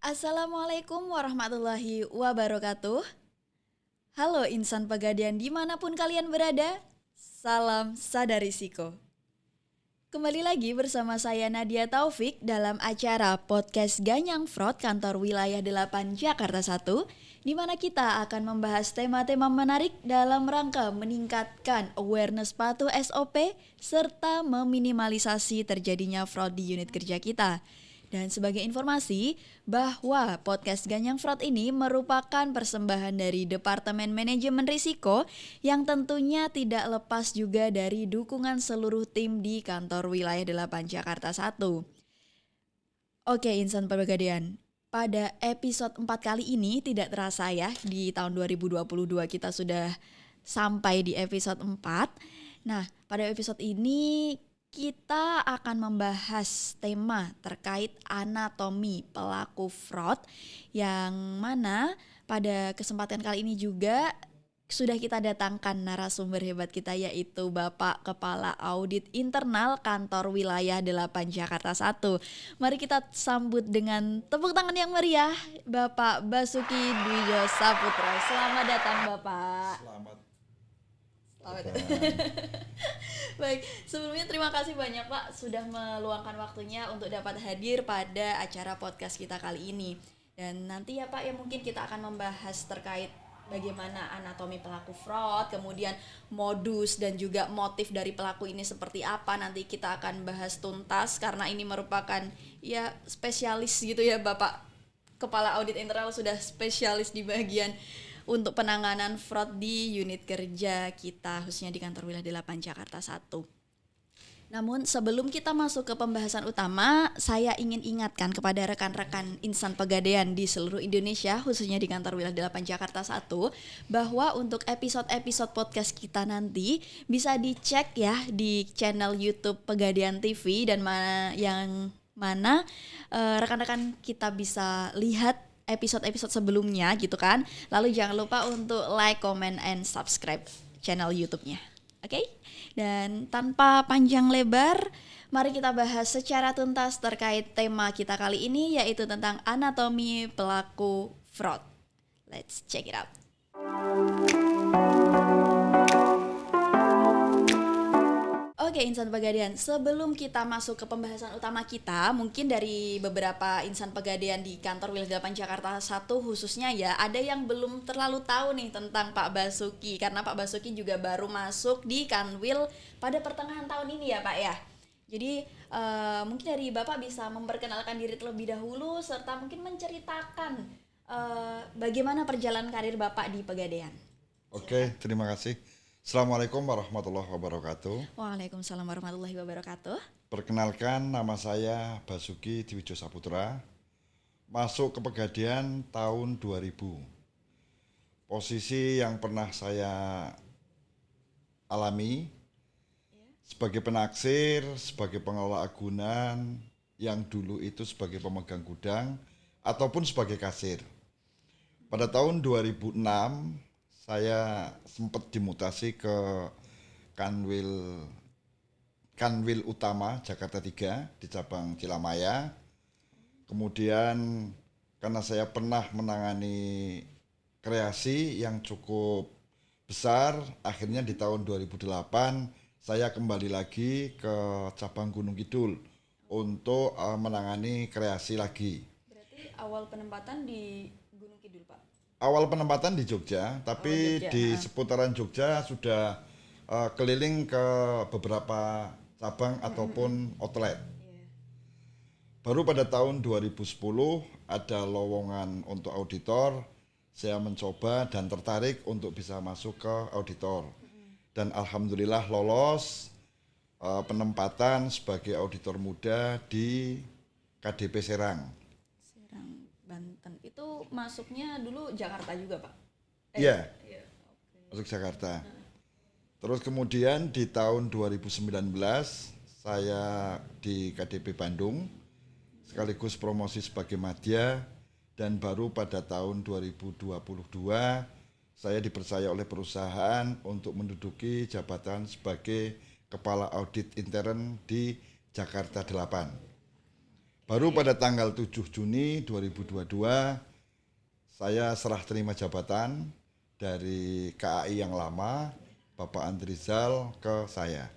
Assalamualaikum warahmatullahi wabarakatuh. Halo insan Pegadaian dimanapun kalian berada, salam sadar risiko. Kembali lagi bersama saya Nadia Taufik dalam acara Podcast Ganyang Fraud Kantor Wilayah 8 Jakarta 1, di mana kita akan membahas tema-tema menarik dalam rangka meningkatkan awareness patuh SOP serta meminimalisasi terjadinya fraud di unit kerja kita. Dan sebagai informasi bahwa podcast Ganyang Fraud ini merupakan persembahan dari Departemen Manajemen Risiko yang tentunya tidak lepas juga dari dukungan seluruh tim di kantor wilayah 8 Jakarta 1. Oke insan Pegadaian, pada episode 4 kali ini tidak terasa ya, di tahun 2022 kita sudah sampai di episode 4. Nah, pada episode ini kita akan membahas tema terkait anatomi pelaku fraud, yang mana pada kesempatan kali ini juga sudah kita datangkan narasumber hebat kita, yaitu Bapak Kepala Audit Internal Kantor Wilayah 8 Jakarta 1. Mari kita sambut dengan tepuk tangan yang meriah Bapak Basuki Dwijo Saputra. Selamat datang Bapak. Selamat. Baik, sebelumnya terima kasih banyak Pak sudah meluangkan waktunya untuk dapat hadir pada acara podcast kita kali ini. Dan nanti ya Pak, ya mungkin kita akan membahas terkait bagaimana anatomi pelaku fraud, kemudian modus dan juga motif dari pelaku ini seperti apa. Nanti kita akan bahas tuntas karena ini merupakan ya spesialis gitu ya Bapak Kepala Audit Internal, sudah spesialis di bagian untuk penanganan fraud di unit kerja kita, khususnya di kantor wilayah 8 Jakarta 1. Namun sebelum kita masuk ke pembahasan utama, saya ingin ingatkan kepada rekan-rekan insan Pegadaian di seluruh Indonesia, khususnya di kantor wilayah 8 Jakarta 1, bahwa untuk episode-episode podcast kita nanti bisa dicek ya di channel YouTube Pegadaian TV, dan mana rekan-rekan kita bisa lihat episode-episode sebelumnya gitu kan. Lalu jangan lupa untuk like, comment, and subscribe channel YouTube-nya. Oke? Dan tanpa panjang lebar, mari kita bahas secara tuntas terkait tema kita kali ini, yaitu tentang anatomi pelaku fraud. Let's check it out. Oke insan Pegadaian, sebelum kita masuk ke pembahasan utama kita, mungkin dari beberapa insan Pegadaian di kantor wilayah 8 Jakarta 1 khususnya ya, ada yang belum terlalu tahu nih tentang Pak Basuki, karena Pak Basuki juga baru masuk di Kanwil pada pertengahan tahun ini ya Pak ya. Jadi mungkin dari Bapak bisa memperkenalkan diri terlebih dahulu serta mungkin menceritakan bagaimana perjalanan karir Bapak di Pegadaian. Oke, terima kasih. Assalamualaikum warahmatullahi wabarakatuh. Waalaikumsalam warahmatullahi wabarakatuh. Perkenalkan, nama saya Basuki Dwijo Saputra. Masuk ke Pegadaian tahun 2000. Posisi yang pernah saya alami sebagai penaksir, sebagai pengelola agunan, yang dulu itu sebagai pemegang gudang ataupun sebagai kasir. Pada tahun 2006 saya sempat dimutasi ke Kanwil Utama Jakarta 3 di cabang Cilamaya. Kemudian karena saya pernah menangani kreasi yang cukup besar, akhirnya di tahun 2008 saya kembali lagi ke cabang Gunung Kidul untuk menangani kreasi lagi. Berarti awal penempatan di Gunung Kidul Pak? Awal penempatan di Jogja, tapi di seputaran Jogja sudah keliling ke beberapa cabang ataupun outlet. Baru pada tahun 2010 ada lowongan untuk auditor, saya mencoba dan tertarik untuk bisa masuk ke auditor. Dan alhamdulillah lolos penempatan sebagai auditor muda di KDP Serang. Banten. Itu masuknya dulu Jakarta juga Pak? Iya, masuk Jakarta. Terus kemudian di tahun 2019 saya di KDP Bandung, sekaligus promosi sebagai madya, dan baru pada tahun 2022 saya dipercaya oleh perusahaan untuk menduduki jabatan sebagai Kepala Audit Intern di Jakarta 8. Baru pada tanggal 7 Juni 2022 saya serah terima jabatan dari KAI yang lama, Bapak Andrizal, ke saya.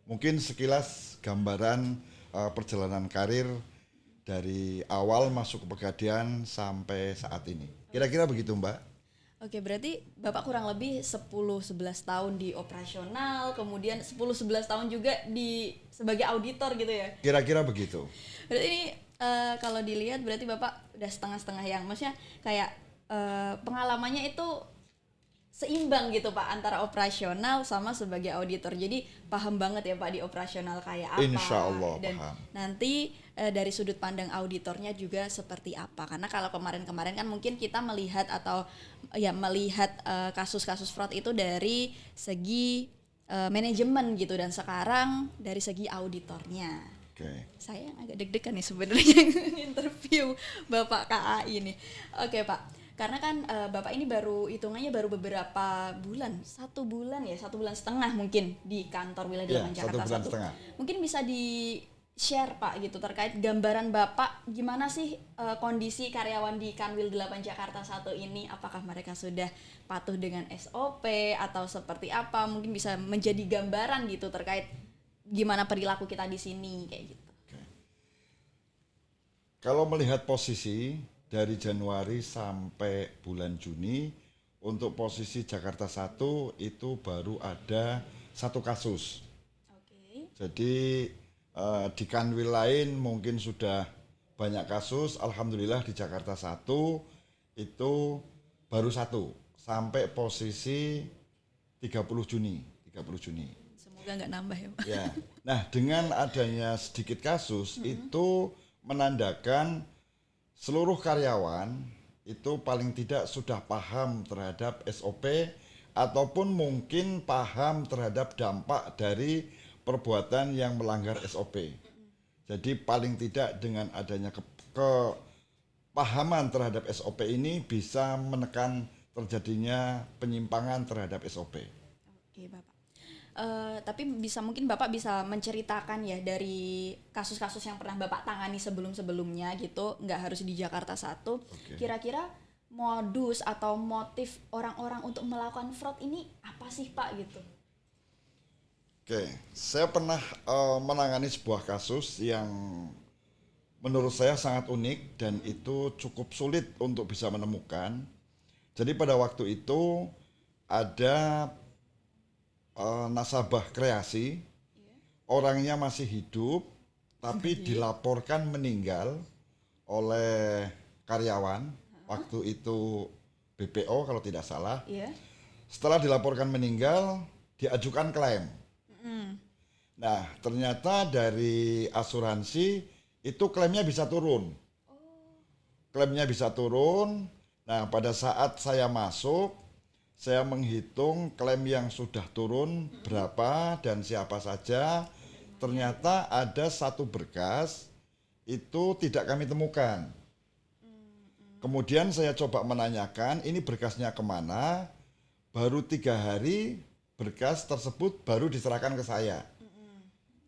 Mungkin sekilas gambaran perjalanan karir dari awal masuk ke Pegadaian sampai saat ini. Kira-kira begitu, Mbak. Oke, berarti Bapak kurang lebih 10-11 tahun di operasional, kemudian 10-11 tahun juga sebagai auditor gitu ya? Kira-kira begitu. Berarti ini kalau dilihat berarti Bapak udah setengah-setengah yang, maksudnya kayak pengalamannya itu seimbang gitu Pak, antara operasional sama sebagai auditor. Jadi paham banget ya Pak di operasional kayak apa. Insya Allah dan paham. nanti dari sudut pandang auditornya juga seperti apa. Karena kalau kemarin-kemarin kan mungkin kita melihat atau melihat kasus-kasus fraud itu dari segi manajemen gitu, dan sekarang dari segi auditornya. Saya agak deg-degan nih sebenarnya interview Bapak KAI ini. Oke Pak. Karena kan Bapak ini hitungannya baru beberapa bulan, 1 bulan ya, 1 bulan setengah mungkin di kantor wilayah 8 Jakarta 1. Mungkin bisa di-share Pak gitu terkait gambaran Bapak gimana sih kondisi karyawan di Kanwil 8 Jakarta 1 ini, apakah mereka sudah patuh dengan SOP atau seperti apa, mungkin bisa menjadi gambaran gitu terkait gimana perilaku kita di sini kayak gitu. Kalau melihat posisi dari Januari sampai bulan Juni, untuk posisi Jakarta 1 itu baru ada 1 kasus. Jadi di kanwil lain mungkin sudah banyak kasus. Alhamdulillah di Jakarta 1 itu baru 1 sampai posisi 30 Juni. Semoga nggak nambah ya Pak. Ya. Nah, dengan adanya sedikit kasus itu menandakan seluruh karyawan itu paling tidak sudah paham terhadap SOP ataupun mungkin paham terhadap dampak dari perbuatan yang melanggar SOP. Jadi paling tidak dengan adanya kepahaman terhadap SOP ini bisa menekan terjadinya penyimpangan terhadap SOP. Oke Bapak. Tapi mungkin Bapak bisa menceritakan ya dari kasus-kasus yang pernah Bapak tangani sebelum-sebelumnya gitu, nggak harus di Jakarta 1. Kira-kira modus atau motif orang-orang untuk melakukan fraud ini apa sih Pak gitu? Saya pernah menangani sebuah kasus yang menurut saya sangat unik dan itu cukup sulit untuk bisa menemukan. Jadi pada waktu itu ada nasabah kreasi, orangnya masih hidup tapi dilaporkan meninggal oleh karyawan, waktu itu BPO kalau tidak salah. Setelah dilaporkan meninggal, diajukan klaim. Nah, ternyata dari asuransi itu klaimnya bisa turun. Nah, pada saat saya masuk, saya menghitung klaim yang sudah turun berapa dan siapa saja. Ternyata ada 1 berkas itu tidak kami temukan. Kemudian saya coba menanyakan ini berkasnya kemana. Baru 3 hari berkas tersebut baru diserahkan ke saya.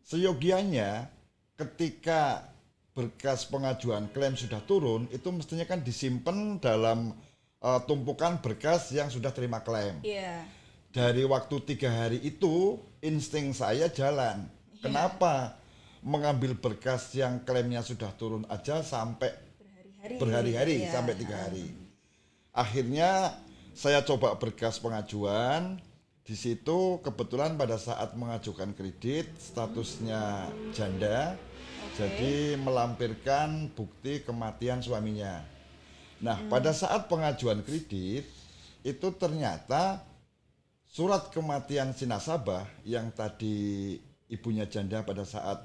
Seyogianya ketika berkas pengajuan klaim sudah turun, itu mestinya kan disimpan dalam tumpukan berkas yang sudah terima klaim. Dari waktu 3 hari itu insting saya jalan. Kenapa mengambil berkas yang klaimnya sudah turun aja sampai berhari-hari sampai 3 hari. Akhirnya saya coba berkas pengajuan. Di situ kebetulan pada saat mengajukan kredit statusnya janda, jadi melampirkan bukti kematian suaminya. Nah, pada saat pengajuan kredit itu ternyata surat kematian si nasabah yang tadi ibunya janda pada saat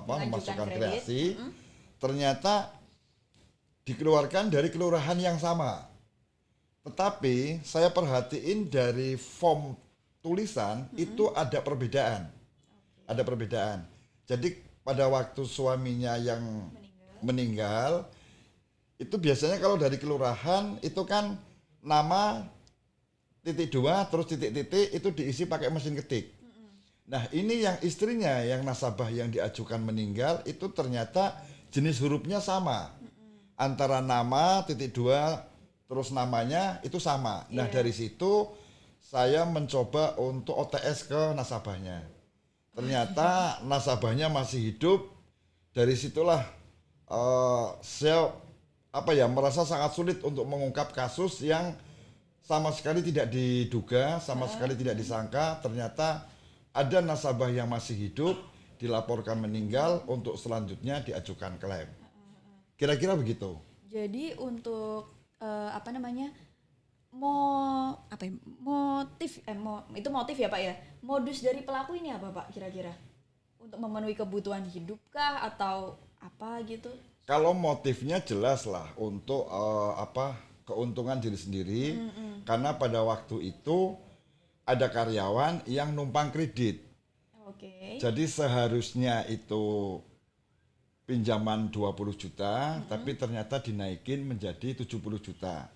memasukkan kreasi, ternyata dikeluarkan dari kelurahan yang sama. Tetapi saya perhatiin dari form tulisan itu ada perbedaan. Jadi pada waktu suaminya yang meninggal itu biasanya kalau dari kelurahan itu kan nama titik 2 terus titik-titik itu diisi pakai mesin ketik. Nah ini yang istrinya yang nasabah yang diajukan meninggal itu ternyata jenis hurufnya sama. Antara nama titik 2 terus namanya itu sama. Nah dari situ saya mencoba untuk OTS ke nasabahnya. Ternyata nasabahnya masih hidup. Dari situlah saya merasa sangat sulit untuk mengungkap kasus yang sama sekali tidak diduga, sama sekali tidak disangka. Ternyata ada nasabah yang masih hidup dilaporkan meninggal untuk selanjutnya diajukan klaim. Kira-kira begitu. Jadi untuk itu motif ya Pak ya. Modus dari pelaku ini apa Pak kira-kira? Untuk memenuhi kebutuhan hidup kah atau apa gitu? Kalau motifnya jelas lah untuk keuntungan diri sendiri, karena pada waktu itu ada karyawan yang numpang kredit. Oke. Jadi seharusnya itu pinjaman 20 juta, tapi ternyata dinaikin menjadi 70 juta.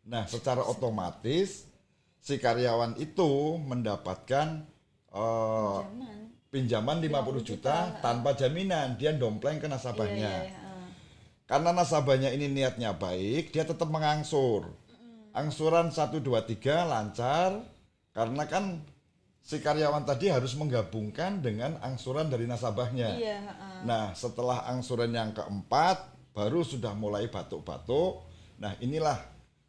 Nah, secara otomatis si karyawan itu mendapatkan pinjaman 50 juta tanpa jaminan, dia dompleng ke nasabahnya. Karena nasabahnya ini niatnya baik, dia tetap mengangsur. Angsuran 1, 2, 3 lancar, karena kan si karyawan tadi harus menggabungkan dengan angsuran dari nasabahnya. Nah, setelah angsuran yang keempat, baru sudah mulai batuk-batuk. Nah, inilah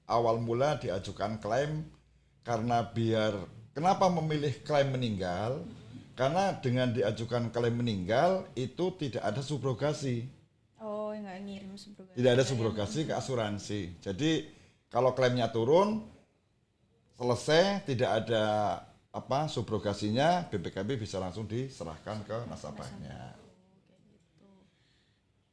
awal mula diajukan klaim, karena kenapa memilih klaim meninggal? Karena dengan diajukan klaim meninggal, itu tidak ada subrogasi. Oh, nggak ngirim subrogasi. Tidak ada subrogasi ke asuransi. Jadi, kalau klaimnya turun, selesai, tidak ada subrogasinya, BPKB bisa langsung diserahkan ke nasabahnya.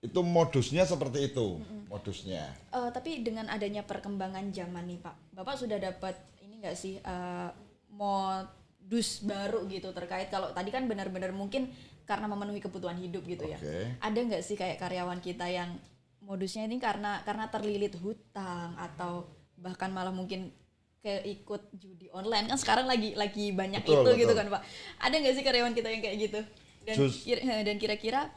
Itu modusnya seperti itu, modusnya. Tapi dengan adanya perkembangan zaman nih Pak, Bapak sudah dapat ini nggak sih modus baru gitu terkait, kalau tadi kan benar-benar mungkin karena memenuhi kebutuhan hidup gitu ya. Ada nggak sih kayak karyawan kita yang modusnya ini karena terlilit hutang atau bahkan malah mungkin ikut judi online, kan sekarang lagi banyak betul. Gitu kan Pak. Ada nggak sih karyawan kita yang kayak gitu? Dan kira-kira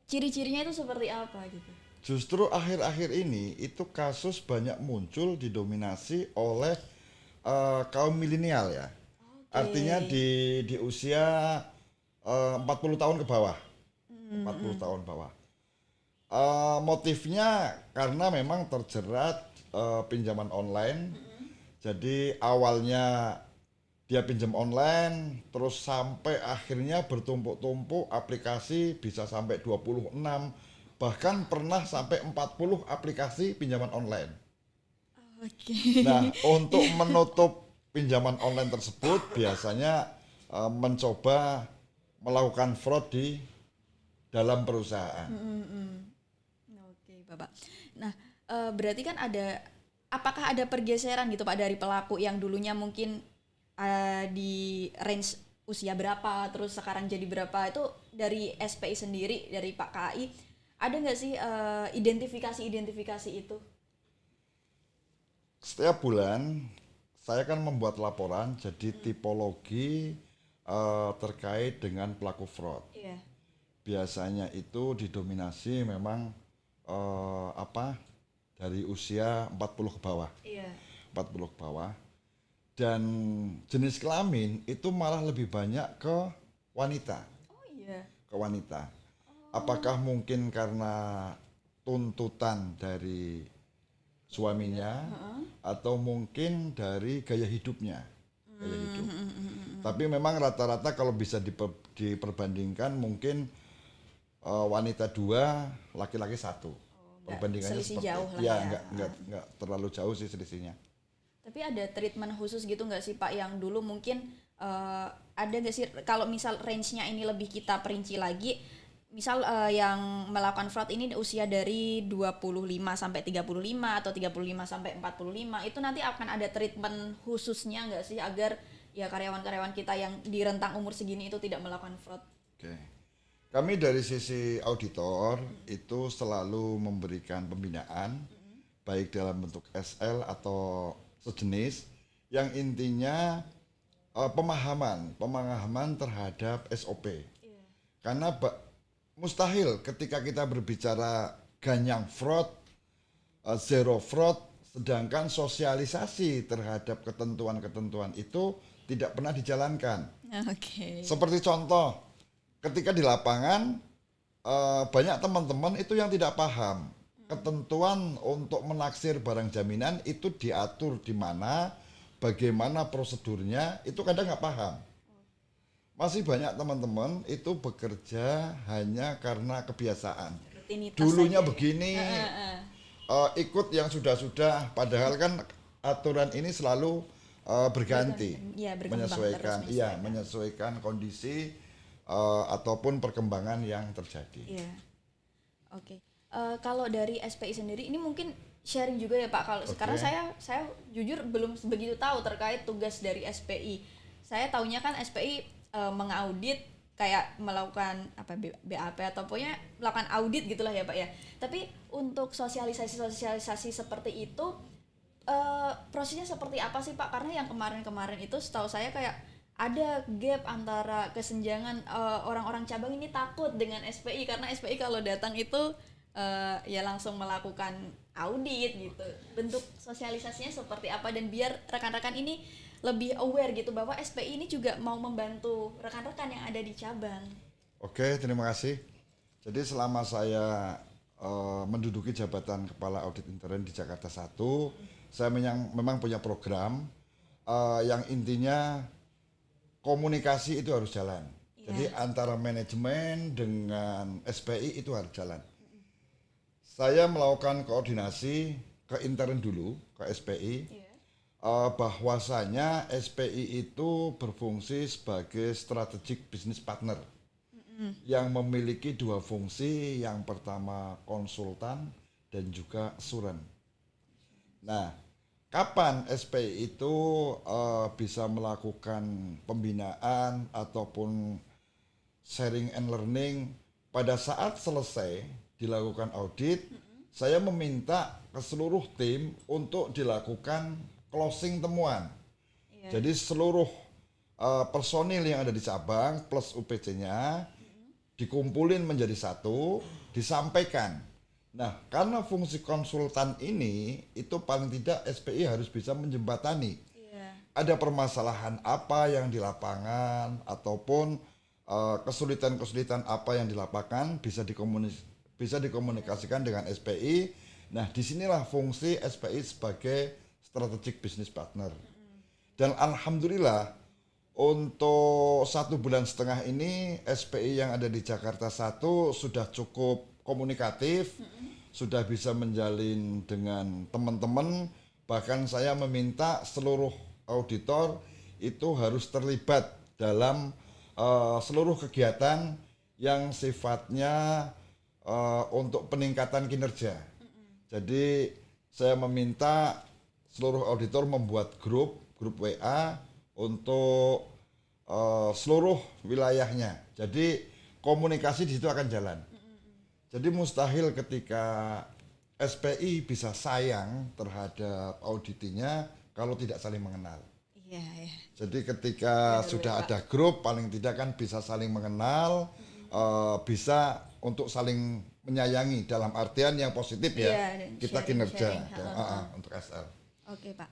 ciri-cirinya itu seperti apa gitu? Justru akhir-akhir ini itu kasus banyak muncul didominasi oleh kaum milenial ya. Artinya di usia 40 tahun ke bawah. 40 tahun bawah. Motifnya karena memang terjerat pinjaman online. Jadi awalnya dia pinjam online, terus sampai akhirnya bertumpuk-tumpuk aplikasi, bisa sampai 26, bahkan pernah sampai 40 aplikasi pinjaman online. Nah, untuk menutup pinjaman online tersebut biasanya mencoba melakukan fraud di dalam perusahaan. Oke, Bapak. Nah, berarti kan apakah ada pergeseran gitu Pak dari pelaku yang dulunya mungkin di range usia berapa, terus sekarang jadi berapa, itu dari SPI sendiri, dari Pak KAI, ada nggak sih identifikasi itu? Setiap bulan saya kan membuat laporan, jadi tipologi terkait dengan pelaku fraud. Biasanya itu didominasi memang dari usia 40 ke bawah. 40 ke bawah. Dan jenis kelamin itu malah lebih banyak ke wanita. Ke wanita. Apakah mungkin karena tuntutan dari suaminya atau mungkin dari gaya hidupnya. Gaya hidup. Tapi memang rata-rata kalau bisa diperbandingkan mungkin wanita 2, laki-laki 1. Perbandingannya seperti jauh lah ya. Enggak terlalu jauh sih selisihnya. Tapi ada treatment khusus gitu nggak sih Pak, yang dulu mungkin ada nggak sih, kalau misal range-nya ini lebih kita perinci lagi, misal yang melakukan fraud ini usia dari 25 sampai 35 atau 35 sampai 45, itu nanti akan ada treatment khususnya nggak sih agar ya karyawan-karyawan kita yang di rentang umur segini itu tidak melakukan fraud? Kami dari sisi auditor itu selalu memberikan pembinaan baik dalam bentuk SL atau sejenis yang intinya pemahaman terhadap SOP. Karena mustahil ketika kita berbicara ganyang fraud, zero fraud, sedangkan sosialisasi terhadap ketentuan-ketentuan itu tidak pernah dijalankan. Seperti contoh, ketika di lapangan banyak teman-teman itu yang tidak paham ketentuan untuk menaksir barang jaminan itu diatur di mana, bagaimana prosedurnya, itu kadang nggak paham. Masih banyak teman-teman itu bekerja hanya karena kebiasaan. Dulunya aja, begini, ikut yang sudah-sudah, padahal kan aturan ini selalu berganti, menyesuaikan kondisi ataupun perkembangan yang terjadi. Kalau dari SPI sendiri ini mungkin sharing juga ya Pak. Kalau karena saya jujur belum begitu tahu terkait tugas dari SPI. Saya taunya kan SPI mengaudit, kayak melakukan BAP atau pokoknya melakukan audit gitulah ya Pak ya. Tapi untuk sosialisasi seperti itu prosesnya seperti apa sih Pak? Karena yang kemarin itu setahu saya kayak ada gap antara kesenjangan, orang-orang cabang ini takut dengan SPI karena SPI kalau datang itu ya langsung melakukan audit gitu. Bentuk sosialisasinya seperti apa dan biar rekan-rekan ini lebih aware gitu bahwa SPI ini juga mau membantu rekan-rekan yang ada di cabang. Oke, terima kasih. Jadi selama saya menduduki jabatan Kepala Audit Intern di Jakarta 1, saya memang punya program yang intinya komunikasi itu harus jalan. Jadi antara manajemen dengan SPI itu harus jalan. Saya melakukan koordinasi ke intern dulu, ke SPI, bahwasanya SPI itu berfungsi sebagai strategic business partner yang memiliki dua fungsi, yang pertama konsultan dan juga assuran. Nah, kapan SPI itu bisa melakukan pembinaan ataupun sharing and learning? Pada saat selesai dilakukan audit, saya meminta ke seluruh tim untuk dilakukan closing temuan. Jadi seluruh personil yang ada di cabang plus UPC-nya dikumpulin menjadi satu, disampaikan. Nah, karena fungsi konsultan ini itu paling tidak SPI harus bisa menjembatani. Ada permasalahan apa yang di lapangan ataupun kesulitan-kesulitan apa yang di lapangan bisa dikomunikasikan dengan SPI. Nah, disinilah fungsi SPI sebagai strategic business partner. Dan alhamdulillah untuk 1,5 bulan ini SPI yang ada di Jakarta 1 sudah cukup komunikatif, sudah bisa menjalin dengan teman-teman. Bahkan saya meminta seluruh auditor itu harus terlibat dalam seluruh kegiatan yang sifatnya untuk peningkatan kinerja. Jadi saya meminta seluruh auditor membuat grup WA untuk seluruh wilayahnya. Jadi komunikasi di situ akan jalan. Jadi mustahil ketika SPI bisa sayang terhadap auditinya kalau tidak saling mengenal. Jadi ketika sudah ada grup, paling tidak kan bisa saling mengenal, bisa untuk saling menyayangi dalam artian yang positif ya, kita kinerja untuk SL. Oke Pak,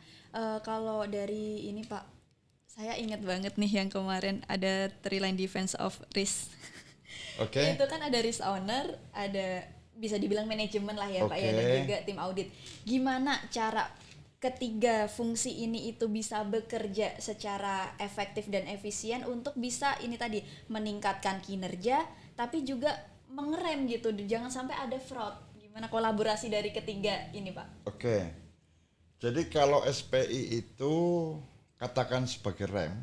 kalau dari ini Pak, saya ingat banget nih yang kemarin ada Three Line Defense of Risk. Itu kan ada risk owner, ada bisa dibilang manajemen lah ya Pak ya, dan juga tim audit. Gimana cara ketiga fungsi ini itu bisa bekerja secara efektif dan efisien untuk bisa ini tadi meningkatkan kinerja tapi juga mengerem gitu, jangan sampai ada fraud. Gimana kolaborasi dari ketiga ini Pak? Jadi kalau SPI itu katakan sebagai rem,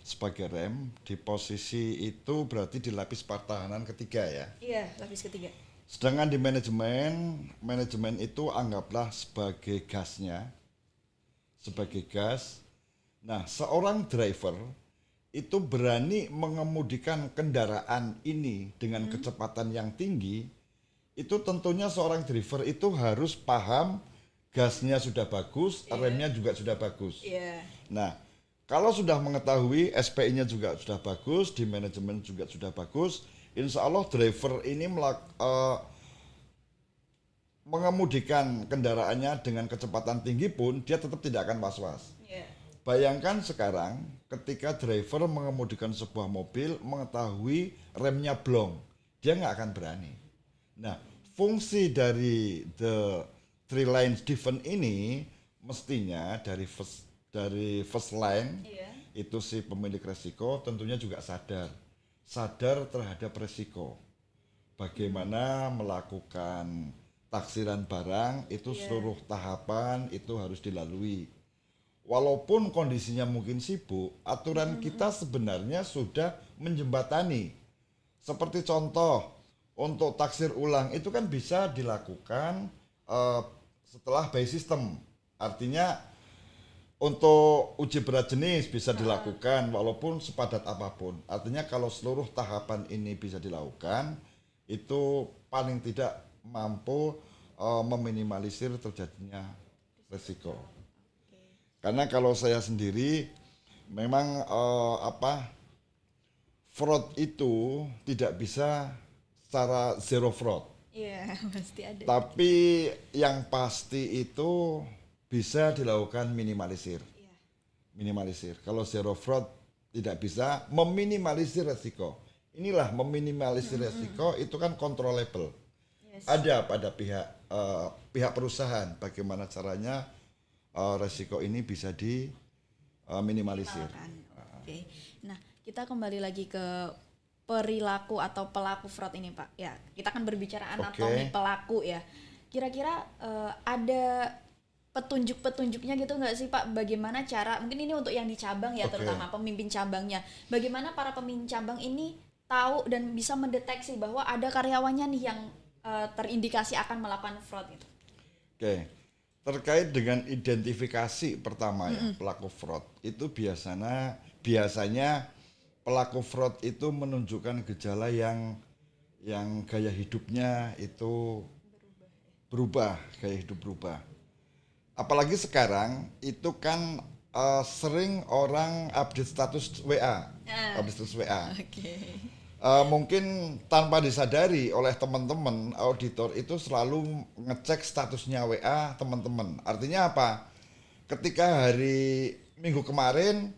sebagai rem di posisi itu berarti di lapis pertahanan ketiga ya. Lapis ketiga. Sedangkan di manajemen itu anggaplah sebagai gasnya, sebagai gas. Nah, seorang driver itu berani mengemudikan kendaraan ini dengan kecepatan yang tinggi, itu tentunya seorang driver itu harus paham gasnya sudah bagus, remnya juga sudah bagus. Iya. Nah, kalau sudah mengetahui SPI-nya juga sudah bagus, di manajemen juga sudah bagus, insya Allah driver ini mengemudikan kendaraannya dengan kecepatan tinggi pun dia tetap tidak akan was-was. Iya. Bayangkan sekarang ketika driver mengemudikan sebuah mobil mengetahui remnya blong, dia nggak akan berani. Nah, fungsi dari the three lines difference ini mestinya dari first line itu si pemilik resiko tentunya juga sadar terhadap resiko. Bagaimana melakukan taksiran barang itu seluruh tahapan itu harus dilalui. Walaupun kondisinya mungkin sibuk, aturan kita sebenarnya sudah menjembatani. Seperti contoh, untuk taksir ulang itu kan bisa dilakukan setelah by system. Artinya untuk uji berat jenis bisa dilakukan walaupun sepadat apapun. Artinya kalau seluruh tahapan ini bisa dilakukan, itu paling tidak mampu meminimalisir terjadinya resiko. Karena kalau saya sendiri memang fraud itu tidak bisa secara zero fraud. Iya, pasti ada. Tapi yang pasti itu bisa dilakukan minimalisir. Minimalisir. Kalau zero fraud tidak bisa meminimalisir resiko. Inilah meminimalisir resiko itu kan controllable. Ada pada pihak perusahaan bagaimana caranya resiko ini bisa diminimalisir. Oke. Nah, kita kembali lagi ke perilaku atau pelaku fraud ini, Pak. Ya, kita akan berbicara anatomi pelaku ya. Kira-kira ada petunjuk-petunjuknya gitu nggak sih, Pak? Bagaimana cara, mungkin ini untuk yang di cabang ya, terutama pemimpin cabangnya. Bagaimana para pemimpin cabang ini tahu dan bisa mendeteksi bahwa ada karyawannya nih yang terindikasi akan melakukan fraud itu? Oke. Terkait dengan identifikasi pertama ya, pelaku fraud itu biasanya pelaku fraud itu menunjukkan gejala yang gaya hidupnya itu berubah, gaya hidup berubah. Apalagi sekarang itu kan sering orang update status WA, mungkin tanpa disadari oleh teman-teman auditor itu selalu ngecek statusnya WA teman-teman. Artinya apa? Ketika hari Minggu kemarin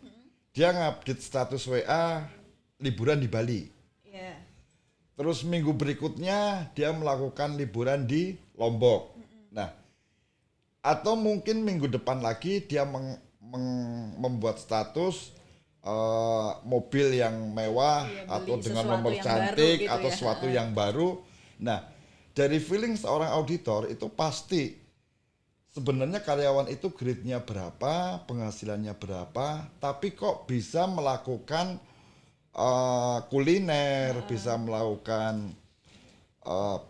dia ngupdate status WA liburan di Bali. Terus minggu berikutnya dia melakukan liburan di Lombok. Nah, atau mungkin minggu depan lagi dia membuat status mobil yang mewah atau dengan nomor cantik gitu atau sesuatu yang baru. Nah, dari feeling seorang auditor itu pasti sebenarnya karyawan itu grade-nya berapa, penghasilannya berapa, tapi kok bisa melakukan kuliner, bisa melakukan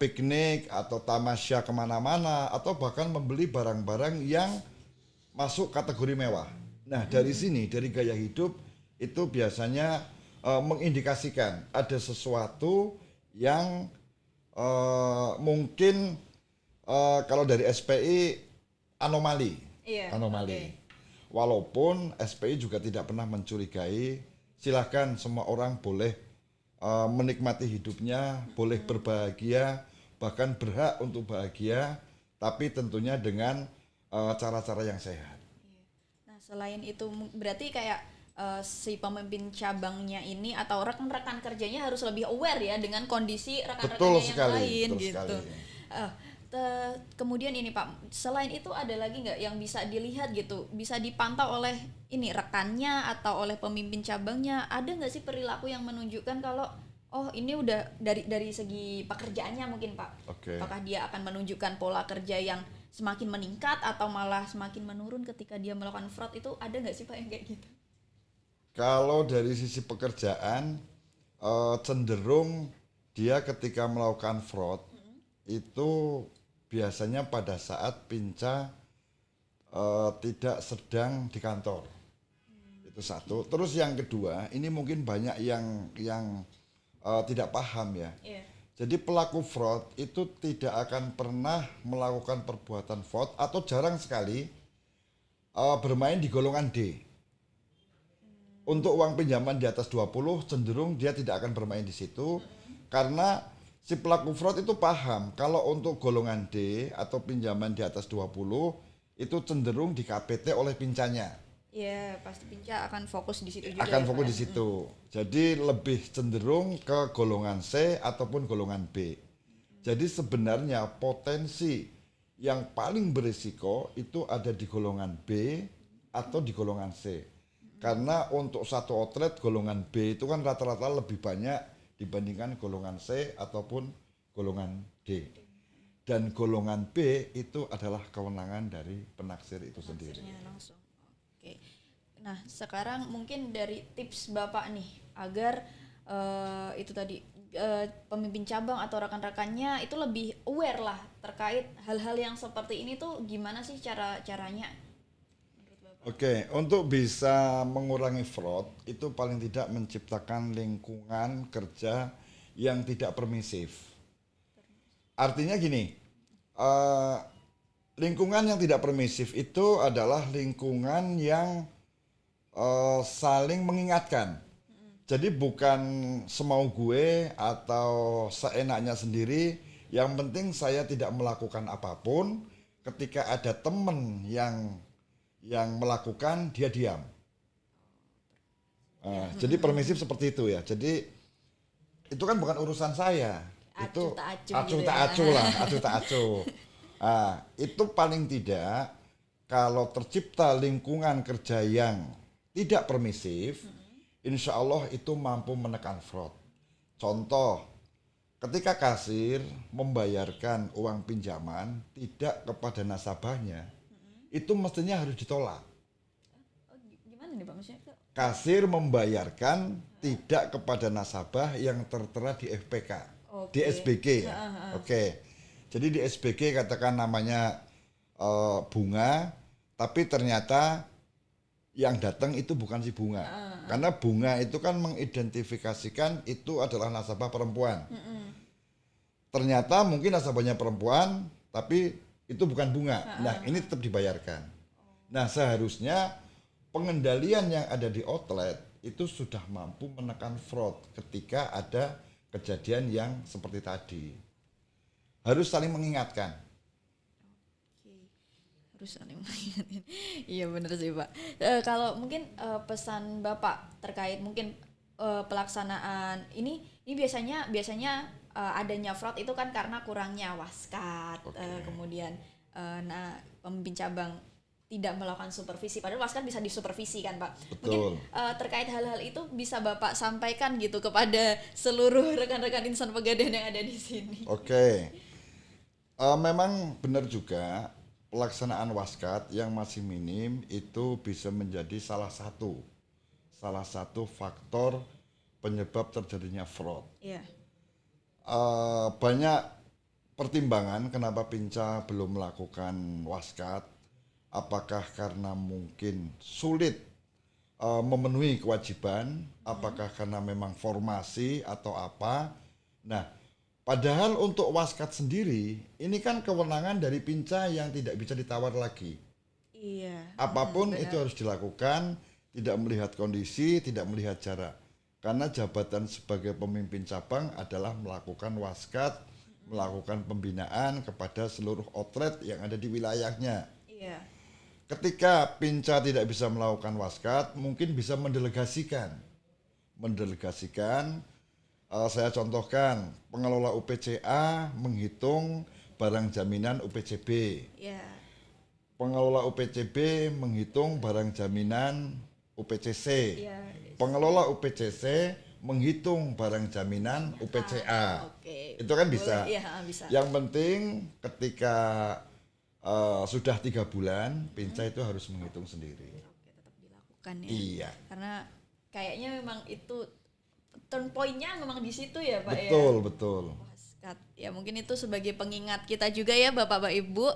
piknik atau tamasya kemana-mana, atau bahkan membeli barang-barang yang masuk kategori mewah. Nah, dari sini, dari gaya hidup itu biasanya mengindikasikan ada sesuatu yang mungkin kalau dari SPI anomali. Walaupun SPI juga tidak pernah mencurigai, silahkan semua orang boleh menikmati hidupnya, boleh berbahagia, bahkan berhak untuk bahagia, tapi tentunya dengan cara-cara yang sehat. Nah, selain itu berarti kayak si pemimpin cabangnya ini atau rekan-rekan kerjanya harus lebih aware ya dengan kondisi rekan-rekannya yang lain gitu. Kemudian ini Pak, selain itu ada lagi nggak yang bisa dilihat gitu, bisa dipantau oleh ini rekannya atau oleh pemimpin cabangnya? Ada nggak sih perilaku yang menunjukkan kalau ini udah dari segi pekerjaannya mungkin Pak? Apakah dia akan menunjukkan pola kerja yang semakin meningkat atau malah semakin menurun ketika dia melakukan fraud? Itu ada nggak sih Pak yang kayak gitu? Kalau dari sisi pekerjaan cenderung dia ketika melakukan fraud itu biasanya pada saat Pinca tidak sedang di kantor. Itu satu. Terus yang kedua, ini mungkin banyak yang tidak paham ya. Jadi pelaku fraud itu tidak akan pernah melakukan perbuatan fraud atau jarang sekali bermain di golongan D. Untuk uang pinjaman di atas 20 cenderung dia tidak akan bermain di situ karena si pelaku fraud itu paham kalau untuk golongan D atau pinjaman di atas 20 itu cenderung di KPT oleh pincanya. Iya, pasti pinca akan fokus di situ juga. Akan fokus di situ. Jadi lebih cenderung ke golongan C ataupun golongan B. Jadi sebenarnya potensi yang paling berisiko itu ada di golongan B atau di golongan C. Karena untuk satu outlet golongan B itu kan rata-rata lebih banyak dibandingkan golongan C ataupun golongan D. Dan golongan B itu adalah kewenangan dari penaksir itu sendiri. Langsung. Oke. Nah, sekarang mungkin dari tips Bapak nih agar itu tadi pemimpin cabang atau rekan-rekannya itu lebih aware lah terkait hal-hal yang seperti ini tuh gimana sih caranya? Oke, untuk bisa mengurangi fraud itu paling tidak menciptakan lingkungan kerja yang tidak permisif. Artinya gini, lingkungan yang tidak permisif itu adalah lingkungan yang saling mengingatkan. Jadi bukan semau gue atau seenaknya sendiri, yang penting saya tidak melakukan apapun, ketika ada teman yang melakukan dia diam. Jadi permisif seperti itu ya. Jadi itu kan bukan urusan saya. Itu acu tak acu lah, acu tak acu. Itu paling tidak kalau tercipta lingkungan kerja yang tidak permisif, insya Allah itu mampu menekan fraud. Contoh, ketika kasir membayarkan uang pinjaman tidak kepada nasabahnya, itu mestinya harus ditolak. Gimana nih Pak maksudnya? Kasir membayarkan tidak kepada nasabah yang tertera di FPK, di SBG ya. Oke. Jadi di SBG katakan namanya bunga, tapi ternyata yang datang itu bukan si bunga. Karena bunga itu kan mengidentifikasikan itu adalah nasabah perempuan. Ternyata mungkin nasabahnya perempuan, tapi itu bukan bunga. Nah, ini tetap dibayarkan. Nah, seharusnya pengendalian yang ada di outlet itu sudah mampu menekan fraud ketika ada kejadian yang seperti tadi. Harus saling mengingatkan. Harus saling mengingatkan. Iya benar sih Pak. Kalau mungkin pesan Bapak terkait mungkin pelaksanaan ini biasanya adanya fraud itu kan karena kurangnya waskat, kemudian pemimpin cabang tidak melakukan supervisi, padahal waskat bisa disupervisi kan Pak. Betul. Mungkin terkait hal-hal itu bisa Bapak sampaikan gitu kepada seluruh rekan-rekan insan pegadaian yang ada di sini. Oke. Memang benar juga pelaksanaan waskat yang masih minim itu bisa menjadi salah satu faktor penyebab terjadinya fraud. Iya. Banyak pertimbangan kenapa Pinca belum melakukan waskat. Apakah karena mungkin sulit memenuhi kewajiban, apakah karena memang formasi atau apa. Nah, padahal untuk waskat sendiri ini kan kewenangan dari Pinca yang tidak bisa ditawar lagi. Iya. Apapun itu harus dilakukan, tidak melihat kondisi, tidak melihat jarak. Karena jabatan sebagai pemimpin cabang adalah melakukan waskat, melakukan pembinaan kepada seluruh outlet yang ada di wilayahnya. Iya. Ketika Pinca tidak bisa melakukan waskat, mungkin bisa mendelegasikan. Saya contohkan, pengelola UPCA menghitung barang jaminan UPCB. Iya. Pengelola UPCB menghitung barang jaminan UPCC. Iya. Pengelola UPCC menghitung barang jaminan UPCA. Itu kan bisa. Iya, bisa. Yang penting ketika sudah 3 bulan, Pinca itu harus menghitung sendiri. Tetap dilakukan ya. Iya. Karena kayaknya memang itu turn point-nya memang di situ ya Pak. Betul. Waskat. Ya mungkin itu sebagai pengingat kita juga ya Bapak-Bapak Ibu.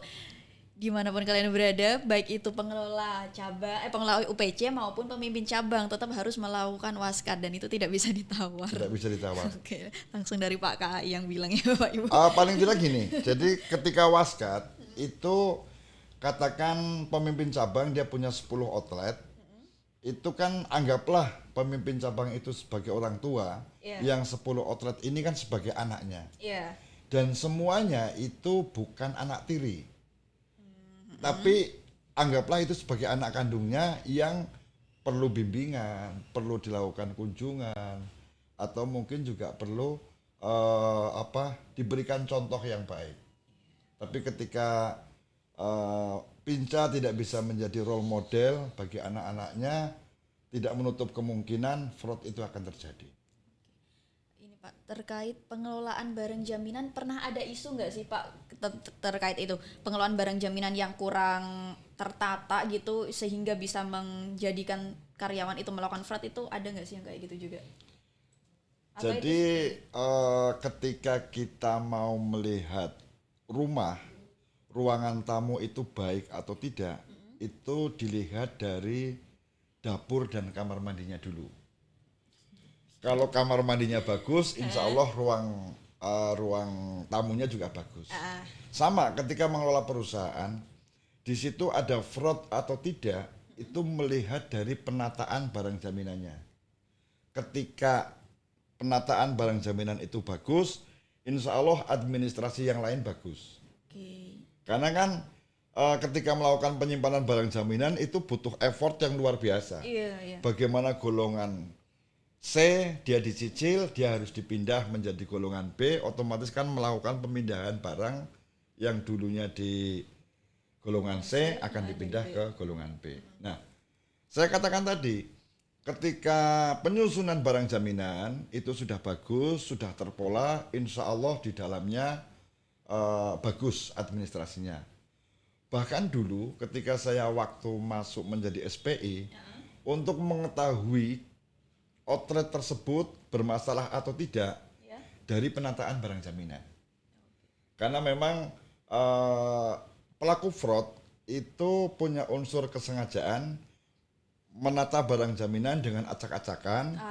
dimanapun kalian berada, baik itu pengelola cabang, pengelola UPC maupun pemimpin cabang, tetap harus melakukan waskat dan itu tidak bisa ditawar. Tidak bisa ditawar. Oke, langsung dari Pak KAI yang bilang ya Bapak Ibu. Paling tidak gini, jadi ketika waskat itu katakan pemimpin cabang dia punya 10 outlet, itu kan anggaplah pemimpin cabang itu sebagai orang tua, yang 10 outlet ini kan sebagai anaknya. Dan semuanya itu bukan anak tiri. Tapi anggaplah itu sebagai anak kandungnya yang perlu bimbingan, perlu dilakukan kunjungan, atau mungkin juga perlu diberikan contoh yang baik. Tapi ketika Pinca tidak bisa menjadi role model bagi anak-anaknya, tidak menutup kemungkinan fraud itu akan terjadi. Ini Pak, terkait pengelolaan barang jaminan, pernah ada isu nggak sih Pak terkait itu, pengelolaan barang jaminan yang kurang tertata gitu sehingga bisa menjadikan karyawan itu melakukan fraud, itu ada nggak sih yang kayak gitu juga? Jadi ketika kita mau melihat ruangan tamu itu baik atau tidak, itu dilihat dari dapur dan kamar mandinya dulu. Kalau kamar mandinya bagus, insya Allah ruang tamunya juga bagus. Sama ketika mengelola perusahaan, di situ ada fraud atau tidak, itu melihat dari penataan barang jaminannya. Ketika penataan barang jaminan itu bagus, insya Allah administrasi yang lain bagus. Karena kan ketika melakukan penyimpanan barang jaminan itu butuh effort yang luar biasa. Bagaimana golongan C dia dicicil, dia harus dipindah menjadi golongan B, otomatis kan melakukan pemindahan barang yang dulunya di golongan C akan dipindah ke golongan B. Nah, saya katakan tadi, ketika penyusunan barang jaminan itu sudah bagus, sudah terpola, insya Allah di dalamnya bagus administrasinya. Bahkan dulu ketika saya waktu masuk menjadi SPI, untuk mengetahui outlet tersebut bermasalah atau tidak dari penataan barang jaminan. Karena memang pelaku fraud itu punya unsur kesengajaan menata barang jaminan dengan acak-acakan,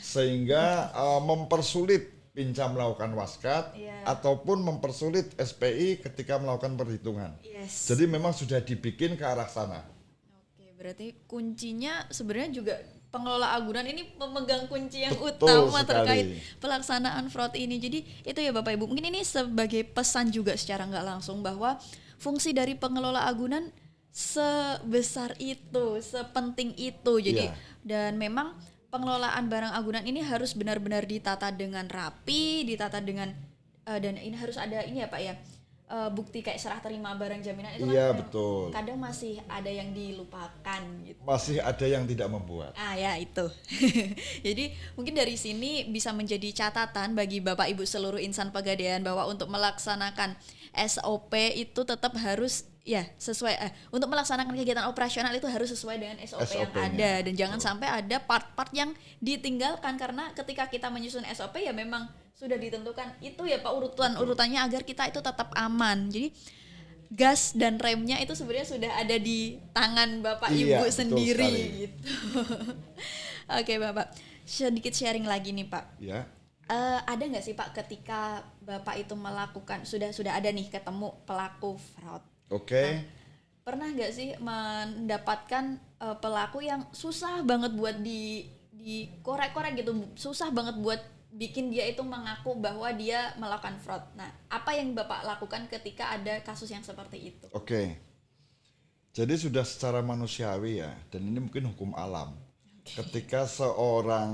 sehingga mempersulit Pinca melakukan waskat ataupun mempersulit SPI ketika melakukan perhitungan. Jadi memang sudah dibikin ke arah sana. Oke, berarti kuncinya sebenarnya juga pengelola agunan ini memegang kunci yang Betul utama sekali. terkait pelaksanaan fraud ini. Jadi itu ya Bapak Ibu, mungkin ini sebagai pesan juga secara nggak langsung bahwa fungsi dari pengelola agunan sebesar itu, sepenting itu. Jadi dan memang pengelolaan barang agunan ini harus benar-benar ditata dengan rapi, ditata dengan dan ini harus ada ini ya Pak ya, bukti kayak serah terima barang jaminan itu kan betul. Kadang masih ada yang dilupakan gitu. Masih ada yang tidak membuat. Ya itu. Jadi mungkin dari sini bisa menjadi catatan bagi Bapak Ibu seluruh insan Pegadaian bahwa untuk melaksanakan SOP itu tetap harus sesuai untuk melaksanakan kegiatan operasional itu harus sesuai dengan SOP yang ada, dan jangan sampai ada part-part yang ditinggalkan, karena ketika kita menyusun SOP ya memang sudah ditentukan itu ya Pak urutannya agar kita itu tetap aman. Jadi gas dan remnya itu sebenarnya sudah ada di tangan Bapak Ibu sendiri gitu. Oke Bapak, sedikit sharing lagi nih Pak. Ada nggak sih Pak ketika Bapak itu melakukan sudah ada nih ketemu pelaku fraud? Pernah nggak sih mendapatkan pelaku yang susah banget buat dikorek-korek gitu, susah banget buat bikin dia itu mengaku bahwa dia melakukan fraud. Nah, apa yang Bapak lakukan ketika ada kasus yang seperti itu? Jadi sudah secara manusiawi ya, dan ini mungkin hukum alam. Ketika seorang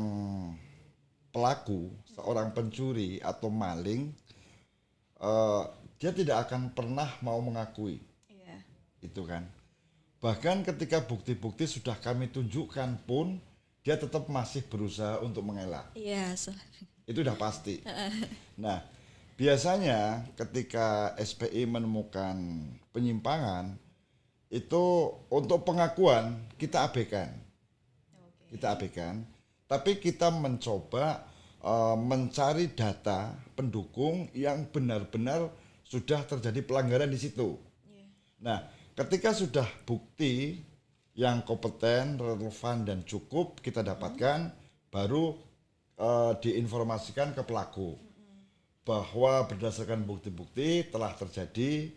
pelaku, seorang pencuri atau maling, dia tidak akan pernah mau mengakui. Itu kan. Bahkan ketika bukti-bukti sudah kami tunjukkan pun, dia tetap masih berusaha untuk mengelak. Itu udah pasti. Nah, biasanya ketika SPI menemukan penyimpangan, itu untuk pengakuan kita abaikan. Tapi kita mencoba mencari data pendukung yang benar-benar sudah terjadi pelanggaran di situ. Nah, Ketika sudah bukti yang kompeten, relevan dan cukup kita dapatkan, baru diinformasikan ke pelaku bahwa berdasarkan bukti-bukti telah terjadi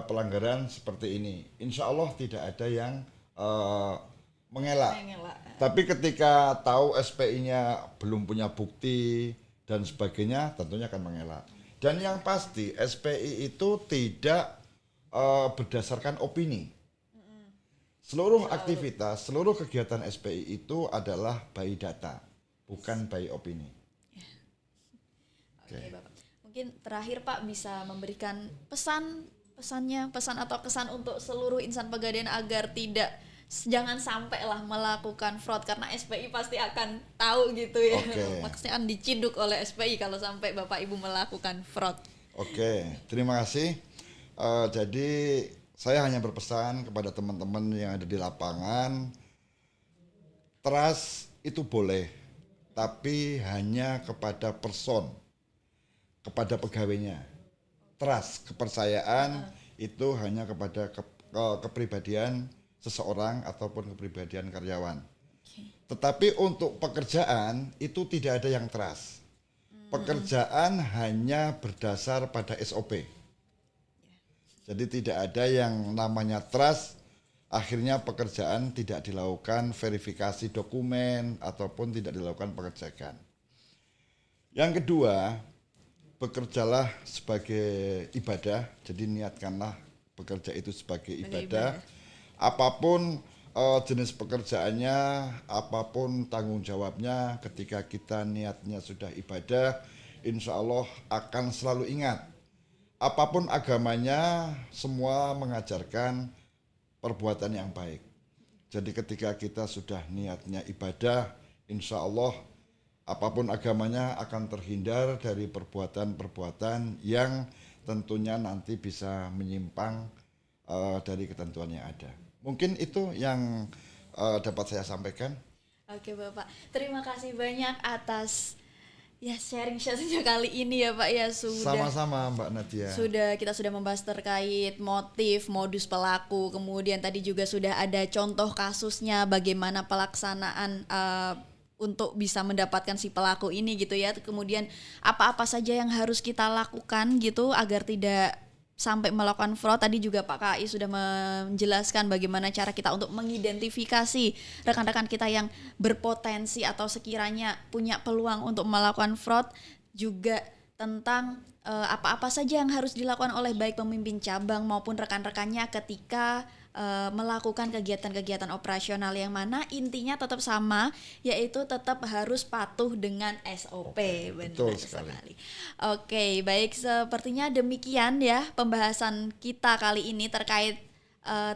pelanggaran seperti ini. Insya Allah tidak ada yang mengelak. Tapi ketika tahu SPI-nya belum punya bukti dan sebagainya, tentunya akan mengelak. Dan yang pasti SPI itu tidak berdasarkan opini. Seluruh aktivitas, seluruh kegiatan SPI itu adalah by data, bukan by opini. Oke, Bapak. Mungkin terakhir Pak bisa memberikan pesan atau kesan untuk seluruh insan Pegadaian agar jangan sampai lah melakukan fraud, karena SPI pasti akan tahu gitu ya. Maksudnya akan diciduk oleh SPI kalau sampai Bapak Ibu melakukan fraud. Oke, terima kasih. Jadi saya hanya berpesan kepada teman-teman yang ada di lapangan, trust itu boleh, tapi hanya kepada person, kepada pegawainya. Trust, kepercayaan itu hanya kepada kepribadian seseorang ataupun kepribadian karyawan. Tetapi untuk pekerjaan itu tidak ada yang trust. Pekerjaan hanya berdasar pada SOP. Jadi tidak ada yang namanya trust, akhirnya pekerjaan tidak dilakukan verifikasi dokumen ataupun tidak dilakukan pengecekan. Yang kedua, bekerjalah sebagai ibadah, jadi niatkanlah bekerja itu sebagai ibadah. Apapun jenis pekerjaannya, apapun tanggung jawabnya, ketika kita niatnya sudah ibadah, insya Allah akan selalu ingat. Apapun agamanya, semua mengajarkan perbuatan yang baik. Jadi ketika kita sudah niatnya ibadah, insya Allah apapun agamanya akan terhindar dari perbuatan-perbuatan yang tentunya nanti bisa menyimpang dari ketentuan yang ada. Mungkin itu yang dapat saya sampaikan. Oke Bapak, terima kasih banyak atas sharing-sharingnya kali ini ya Pak ya. Sama-sama Mbak Nadia. Kita sudah membahas terkait motif, modus pelaku, kemudian tadi juga sudah ada contoh kasusnya bagaimana pelaksanaan untuk bisa mendapatkan si pelaku ini gitu ya. Kemudian apa-apa saja yang harus kita lakukan gitu agar tidak sampai melakukan fraud. Tadi juga Pak KAI sudah menjelaskan bagaimana cara kita untuk mengidentifikasi rekan-rekan kita yang berpotensi atau sekiranya punya peluang untuk melakukan fraud, juga tentang apa-apa saja yang harus dilakukan oleh baik pemimpin cabang maupun rekan-rekannya ketika melakukan kegiatan-kegiatan operasional, yang mana intinya tetap sama, yaitu tetap harus patuh dengan SOP. Betul sekali. Oke, baik, sepertinya demikian ya pembahasan kita kali ini terkait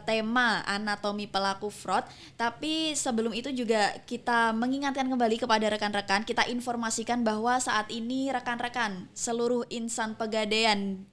tema anatomi pelaku fraud. Tapi sebelum itu juga kita mengingatkan kembali kepada rekan-rekan, kita informasikan bahwa saat ini rekan-rekan seluruh insan Pegadaian,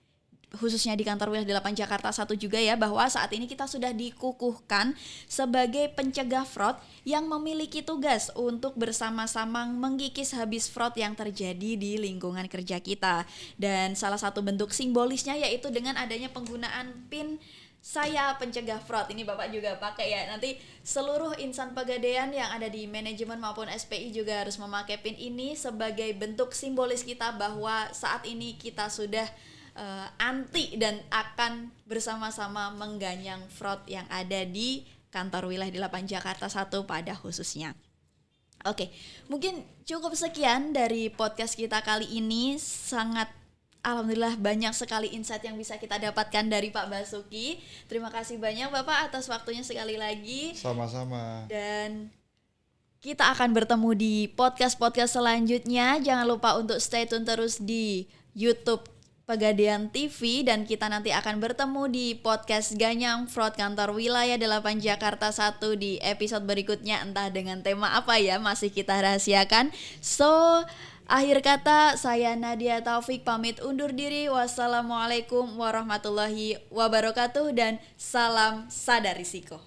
khususnya di kantor wilayah 8 Jakarta 1 juga ya, bahwa saat ini kita sudah dikukuhkan sebagai pencegah fraud yang memiliki tugas untuk bersama-sama mengkikis habis fraud yang terjadi di lingkungan kerja kita. Dan salah satu bentuk simbolisnya yaitu dengan adanya penggunaan PIN Saya Pencegah Fraud. Ini Bapak juga pakai ya. Nanti seluruh insan Pegadaian yang ada di manajemen maupun SPI juga harus memakai PIN ini sebagai bentuk simbolis kita bahwa saat ini kita sudah anti dan akan bersama-sama mengganyang fraud yang ada di kantor wilayah 8 Jakarta 1 pada khususnya. Oke, mungkin cukup sekian dari podcast kita kali ini. Sangat alhamdulillah banyak sekali insight yang bisa kita dapatkan dari Pak Basuki. Terima kasih banyak Bapak atas waktunya sekali lagi. Sama-sama. Dan kita akan bertemu di podcast-podcast selanjutnya. Jangan lupa untuk stay tune terus di YouTube Pegadaian TV, dan kita nanti akan bertemu di podcast Ganyang Fraud Kantor Wilayah 8 Jakarta 1 di episode berikutnya, entah dengan tema apa ya, masih kita rahasiakan. So, akhir kata saya Nadia Taufik pamit undur diri. Wassalamualaikum warahmatullahi wabarakatuh dan salam sadar risiko.